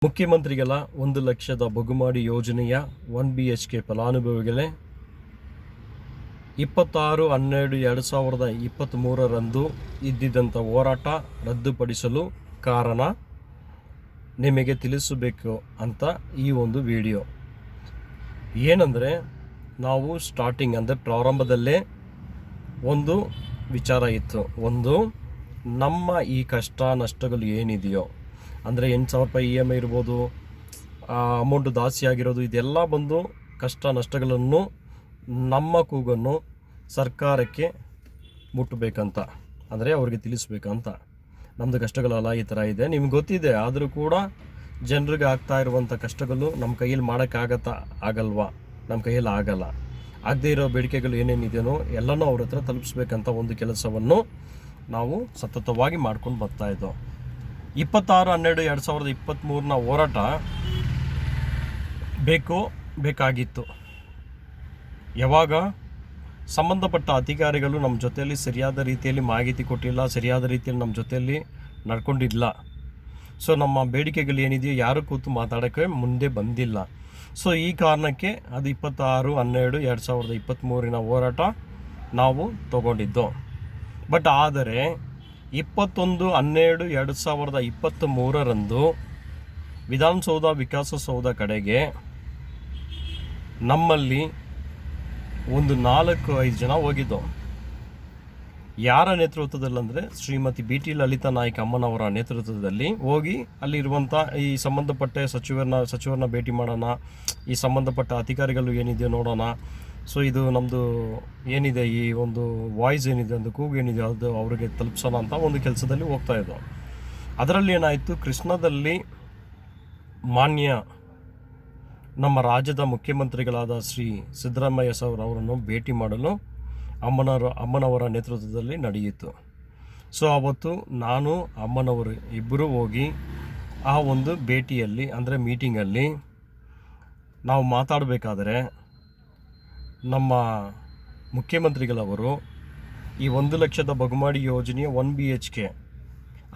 ಮುಖ್ಯಮಂತ್ರಿಗಳ 1 ಲಕ್ಷದ ಬಹುಮಾಡಿ ಯೋಜನೆಯ 1 BHK ಫಲಾನುಭವಿಗಳೇ 26/12/2023 ಇದ್ದಿದ್ದಂಥ ಹೋರಾಟ ರದ್ದುಪಡಿಸಲು ಕಾರಣ ನಿಮಗೆ ತಿಳಿಸಬೇಕು ಅಂತ ಈ ಒಂದು ವಿಡಿಯೋ. ಏನಂದರೆ ನಾವು ಸ್ಟಾರ್ಟಿಂಗ್ ಅಂದರೆ ಪ್ರಾರಂಭದಲ್ಲೇ ಒಂದು ವಿಚಾರ ಇತ್ತು. ಒಂದು ನಮ್ಮ ಈ ಕಷ್ಟ ನಷ್ಟಗಳು ಏನಿದೆಯೋ ಅಂದರೆ 8,000 ರೂಪಾಯಿ EMI ಇರ್ಬೋದು, ಅಮೌಂಟು ಜಾಸ್ತಿ ಆಗಿರೋದು, ಇದೆಲ್ಲ ಬಂದು ಕಷ್ಟ ನಷ್ಟಗಳನ್ನು ನಮ್ಮ ಕೂಗನ್ನು ಸರ್ಕಾರಕ್ಕೆ ಮುಟ್ಟಬೇಕಂತ, ಅಂದರೆ ಅವ್ರಿಗೆ ತಿಳಿಸ್ಬೇಕಂತ. ನಮ್ಮದು ಕಷ್ಟಗಳೆಲ್ಲ ಈ ಥರ ಇದೆ, ನಿಮ್ಗೆ ಗೊತ್ತಿದೆ, ಆದರೂ ಕೂಡ ಜನರಿಗೆ ಆಗ್ತಾ ಇರುವಂಥ ಕಷ್ಟಗಳು ನಮ್ಮ ಕೈಯಲ್ಲಿ ಆಗಲ್ವಾ? ನಮ್ಮ ಕೈಯಲ್ಲಿ ಆಗಲ್ಲ. ಆಗದೇ ಇರೋ ಬೇಡಿಕೆಗಳು ಏನೇನಿದೆಯೋ ಎಲ್ಲನೂ ಅವ್ರ ಹತ್ರ ತಲುಪಿಸ್ಬೇಕಂತ ಒಂದು ಕೆಲಸವನ್ನು ನಾವು ಸತತವಾಗಿ ಮಾಡ್ಕೊಂಡು ಬರ್ತಾಯಿದ್ದೋ. 26/12/2023 ಹೋರಾಟ ಬೇಕಾಗಿತ್ತು. ಯಾವಾಗ ಸಂಬಂಧಪಟ್ಟ ಅಧಿಕಾರಿಗಳು ನಮ್ಮ ಜೊತೆಯಲ್ಲಿ ಸರಿಯಾದ ರೀತಿಯಲ್ಲಿ ಮಾಹಿತಿ ಕೊಟ್ಟಿಲ್ಲ, ಸರಿಯಾದ ರೀತಿಯಲ್ಲಿ ನಮ್ಮ ಜೊತೆಯಲ್ಲಿ ನಡ್ಕೊಂಡಿಲ್ಲ. ಸೊ ನಮ್ಮ ಬೇಡಿಕೆಗಳು ಏನಿದೆಯೋ ಯಾರು ಕೂತು ಮಾತಾಡೋಕ್ಕೆ ಮುಂದೆ ಬಂದಿಲ್ಲ. ಸೊ ಈ ಕಾರಣಕ್ಕೆ ಅದು 26/12/2023 ಹೋರಾಟ ನಾವು ತಗೊಂಡಿದ್ದು. ಬಟ್ ಆದರೆ 21/12/2023 ವಿಧಾನಸೌಧ ವಿಕಾಸಸೌಧ ಕಡೆಗೆ ನಮ್ಮಲ್ಲಿ ಒಂದು 4-5 ಜನ ಹೋಗಿದ್ದು. ಯಾರ ನೇತೃತ್ವದಲ್ಲಿ ಅಂದರೆ ಶ್ರೀಮತಿ BT ಲಲಿತಾ ನಾಯ್ಕ ಅಮ್ಮನವರ ನೇತೃತ್ವದಲ್ಲಿ ಹೋಗಿ ಅಲ್ಲಿರುವಂಥ ಈ ಸಂಬಂಧಪಟ್ಟ ಸಚಿವರನ್ನ ಭೇಟಿ ಮಾಡೋಣ, ಈ ಸಂಬಂಧಪಟ್ಟ ಅಧಿಕಾರಿಗಳು ಏನಿದೆಯೋ ನೋಡೋಣ. ಸೊ ಇದು ನಮ್ಮದು ಏನಿದೆ, ಈ ಒಂದು ವಾಯ್ಸ್ ಏನಿದೆ, ಒಂದು ಕೂಗು ಏನಿದೆ, ಅದು ಅವರಿಗೆ ತಲುಪಿಸೋಣ ಅಂತ ಒಂದು ಕೆಲಸದಲ್ಲಿ ಹೋಗ್ತಾಯಿದ್ದೋ. ಅದರಲ್ಲಿ ಏನಾಯಿತು, ಕೃಷ್ಣದಲ್ಲಿ ಮಾನ್ಯ ನಮ್ಮ ರಾಜ್ಯದ ಮುಖ್ಯಮಂತ್ರಿಗಳಾದ ಶ್ರೀ ಸಿದ್ದರಾಮಯ್ಯ ಸರ್ ಅವರನ್ನು ಭೇಟಿ ಮಾಡಲು ಅಮ್ಮನವರ ನೇತೃತ್ವದಲ್ಲಿ ನಡೆಯಿತು. ಸೊ ಆವತ್ತು ನಾನು ಅಮ್ಮನವರು ಇಬ್ಬರು ಹೋಗಿ ಆ ಒಂದು ಭೇಟಿಯಲ್ಲಿ ಅಂದರೆ ಮೀಟಿಂಗಲ್ಲಿ ನಾವು ಮಾತಾಡಬೇಕಾದ್ರೆ ನಮ್ಮ ಮುಖ್ಯಮಂತ್ರಿಗಳವರು ಈ 1 ಲಕ್ಷದ ಬಹುಮಾಡಿ ಯೋಜನೆಯ 1 BHK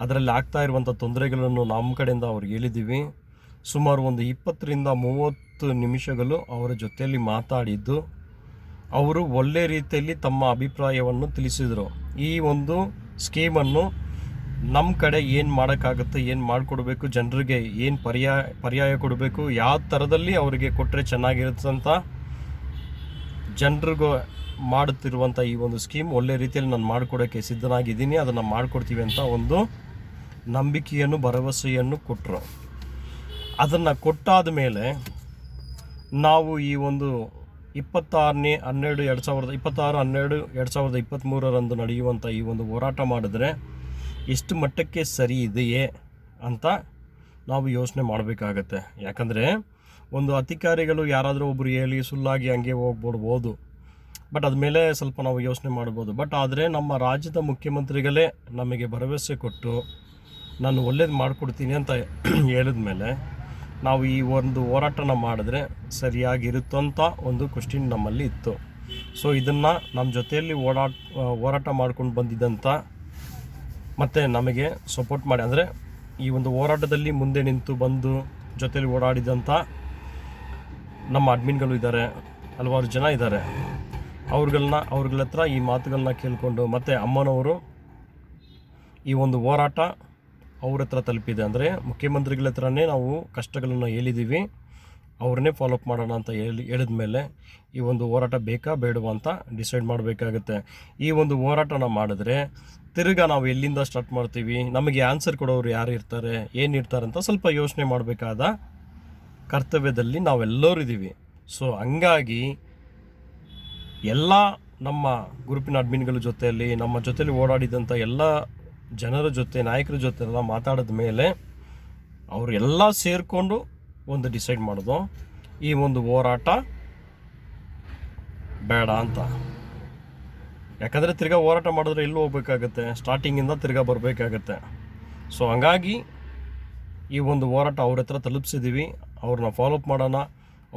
ಅದರಲ್ಲಿ ಆಗ್ತಾ ಇರುವಂಥ ತೊಂದರೆಗಳನ್ನು ನಮ್ಮ ಕಡೆಯಿಂದ ಅವ್ರಿಗೆ ಹೇಳಿದ್ದೀವಿ. ಸುಮಾರು ಒಂದು 20-30 ನಿಮಿಷಗಳು ಅವರ ಜೊತೆಯಲ್ಲಿ ಮಾತಾಡಿದ್ದು ಅವರು ಒಳ್ಳೆ ರೀತಿಯಲ್ಲಿ ತಮ್ಮ ಅಭಿಪ್ರಾಯವನ್ನು ತಿಳಿಸಿದರು. ಈ ಒಂದು ಸ್ಕೀಮನ್ನು ನಮ್ಮ ಕಡೆ ಏನು ಮಾಡೋಕ್ಕಾಗುತ್ತೆ, ಏನು ಮಾಡಿಕೊಡ್ಬೇಕು, ಜನರಿಗೆ ಏನು ಪರ್ಯಾಯ ಕೊಡಬೇಕು, ಯಾವ ಥರದಲ್ಲಿ ಅವರಿಗೆ ಕೊಟ್ಟರೆ ಚೆನ್ನಾಗಿರುತ್ತೆ ಅಂತ ಜನರಿಗೂ ಮಾಡುತ್ತಿರುವಂಥ ಈ ಒಂದು ಸ್ಕೀಮ್ ಒಳ್ಳೆ ರೀತಿಯಲ್ಲಿ ನಾನು ಮಾಡಿಕೊಡೋಕ್ಕೆ ಸಿದ್ಧನಾಗಿದ್ದೀನಿ, ಅದನ್ನು ಮಾಡಿಕೊಡ್ತೀವಿ ಅಂತ ಒಂದು ನಂಬಿಕೆಯನ್ನು ಭರವಸೆಯನ್ನು ಕೊಟ್ಟರು. ಅದನ್ನು ಕೊಟ್ಟಾದ ಮೇಲೆ ನಾವು ಈ ಒಂದು 26/12/2023 ನಡೆಯುವಂಥ ಈ ಒಂದು ಹೋರಾಟ ಮಾಡಿದ್ರೆ ಎಷ್ಟು ಮಟ್ಟಕ್ಕೆ ಸರಿ ಇದೆಯೇ ಅಂತ ನಾವು ಯೋಚನೆ ಮಾಡಬೇಕಾಗತ್ತೆ. ಯಾಕಂದರೆ ಒಂದು ಅಧಿಕಾರಿಗಳು ಯಾರಾದರೂ ಒಬ್ಬರು ಹೇಳಿ ಸುಳ್ಳಾಗಿ ಹಂಗೆ ಹೋಗ್ಬಿಡ್ಬೋದು, ಬಟ್ ಅದ್ಮೇಲೆ ಸ್ವಲ್ಪ ನಾವು ಯೋಚನೆ ಮಾಡ್ಬೋದು. ಬಟ್ ಆದರೆ ನಮ್ಮ ರಾಜ್ಯದ ಮುಖ್ಯಮಂತ್ರಿಗಳೇ ನಮಗೆ ಭರವಸೆ ಕೊಟ್ಟು ನಾನು ಒಳ್ಳೇದು ಮಾಡಿಕೊಡ್ತೀನಿ ಅಂತ ಹೇಳಿದ ಮೇಲೆ ನಾವು ಈ ಒಂದು ಹೋರಾಟನ ಮಾಡಿದ್ರೆ ಸರಿಯಾಗಿರುತ್ತಂತ ಒಂದು ಕ್ವಶ್ಚಿನ್ ನಮ್ಮಲ್ಲಿ ಇತ್ತು. ಸೊ ಇದನ್ನು ನಮ್ಮ ಜೊತೆಯಲ್ಲಿ ಹೋರಾಟ ಮಾಡ್ಕೊಂಡು ಬಂದಿದ್ದಂಥ ಮತ್ತು ನಮಗೆ ಸಪೋರ್ಟ್ ಮಾಡಿ, ಅಂದರೆ ಈ ಒಂದು ಹೋರಾಟದಲ್ಲಿ ಮುಂದೆ ನಿಂತು ಬಂದು ಜೊತೆಯಲ್ಲಿ ಓಡಾಡಿದಂಥ ನಮ್ಮ ಅಡ್ಮಿನ್ಗಳು ಇದ್ದಾರೆ, ಹಲವಾರು ಜನ ಇದ್ದಾರೆ. ಅವ್ರಗಳ ಹತ್ರ ಈ ಮಾತುಗಳನ್ನ ಕೇಳಿಕೊಂಡು ಮತ್ತು ಅಮ್ಮನವರು ಈ ಒಂದು ಹೋರಾಟ ಅವ್ರ ಹತ್ರ ತಲುಪಿದೆ. ಅಂದರೆ ಮುಖ್ಯಮಂತ್ರಿಗಳ ಹತ್ರನೇ ನಾವು ಕಷ್ಟಗಳನ್ನು ಹೇಳಿದ್ದೀವಿ, ಅವ್ರನ್ನೇ ಫಾಲೋಅಪ್ ಮಾಡೋಣ ಅಂತ ಹೇಳಿದ ಮೇಲೆ ಈ ಒಂದು ಹೋರಾಟ ಬೇಕಾ ಬೇಡವಾ ಅಂತ ಡಿಸೈಡ್ ಮಾಡಬೇಕಾಗುತ್ತೆ. ಈ ಒಂದು ಹೋರಾಟನ ಮಾಡಿದ್ರೆ ತಿರ್ಗಾ ನಾವು ಎಲ್ಲಿಂದ ಸ್ಟಾರ್ಟ್ ಮಾಡ್ತೀವಿ, ನಮಗೆ ಆನ್ಸರ್ ಕೊಡೋರು ಯಾರು ಇರ್ತಾರೆ, ಏನಿರ್ತಾರೆ ಅಂತ ಸ್ವಲ್ಪ ಯೋಚನೆ ಮಾಡಬೇಕಾದ ಕರ್ತವ್ಯದಲ್ಲಿ ನಾವೆಲ್ಲರೂ ಇದ್ದೀವಿ. ಸೊ ಹಂಗಾಗಿ ಎಲ್ಲ ನಮ್ಮ ಗ್ರೂಪಿನ ಅಡ್ಮಿನ್ಗಳ ಜೊತೆಯಲ್ಲಿ ನಮ್ಮ ಜೊತೆಯಲ್ಲಿ ಓಡಾಡಿದಂಥ ಎಲ್ಲ ಜನರ ಜೊತೆ, ನಾಯಕರ ಜೊತೆ ಎಲ್ಲ ಮಾತಾಡಿದ ಮೇಲೆ ಅವರು ಎಲ್ಲ ಸೇರಿಕೊಂಡು ಒಂದು ಡಿಸೈಡ್ ಮಾಡೋದು, ಈ ಒಂದು ಹೋರಾಟ ಬೇಡ ಅಂತ. ಯಾಕಂದರೆ ತಿರ್ಗಾ ಹೋರಾಟ ಮಾಡಿದ್ರೆ ಎಲ್ಲೂ ಹೋಗ್ಬೇಕಾಗತ್ತೆ, ಸ್ಟಾರ್ಟಿಂಗಿಂದ ತಿರ್ಗಾ ಬರಬೇಕಾಗತ್ತೆ. ಸೊ ಹಂಗಾಗಿ ಈ ಒಂದು ಹೋರಾಟ ಅವ್ರ ಹತ್ರ ತಲುಪಿಸಿದ್ದೀವಿ, ಅವ್ರನ್ನ ಫಾಲೋಅಪ್ ಮಾಡೋಣ,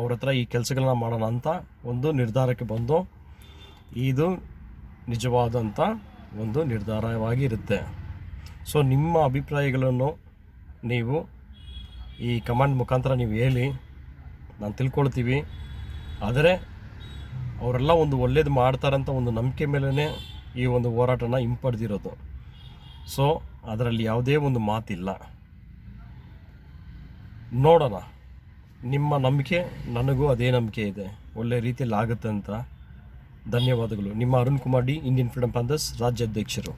ಅವ್ರ ಹತ್ರ ಈ ಕೆಲಸಗಳನ್ನ ಮಾಡೋಣ ಅಂತ ಒಂದು ನಿರ್ಧಾರಕ್ಕೆ ಬಂದು ಇದು ನಿಜವಾದಂಥ ಒಂದು ನಿರ್ಧಾರವಾಗಿರುತ್ತೆ. ಸೊ ನಿಮ್ಮ ಅಭಿಪ್ರಾಯಗಳನ್ನು ನೀವು ಈ ಕಮಾಂಡ್ ಮುಖಾಂತರ ನೀವು ಹೇಳಿ ನಾನು ತಿಳ್ಕೊಳ್ತೀವಿ. ಆದರೆ ಅವರೆಲ್ಲ ಒಂದು ಒಳ್ಳೇದು ಮಾಡ್ತಾರಂತ ಒಂದು ನಂಬಿಕೆ ಮೇಲೇ ಈ ಒಂದು ಹೋರಾಟನ ಹಿಂಪಡೆದಿರೋದು. ಸೊ ಅದರಲ್ಲಿ ಯಾವುದೇ ಒಂದು ಮಾತಿಲ್ಲ. ನೋಡೋಣ, ನಿಮ್ಮ ನಂಬಿಕೆ ನನಗೂ ಅದೇ ನಂಬಿಕೆ ಇದೆ, ಒಳ್ಳೆ ರೀತಿಯಲ್ಲಿ ಆಗುತ್ತೆ ಅಂತ. ಧನ್ಯವಾದಗಳು. ನಿಮ್ಮ Arun Kumar D, Indian Freedom Panthers ರಾಜ್ಯಾಧ್ಯಕ್ಷರು.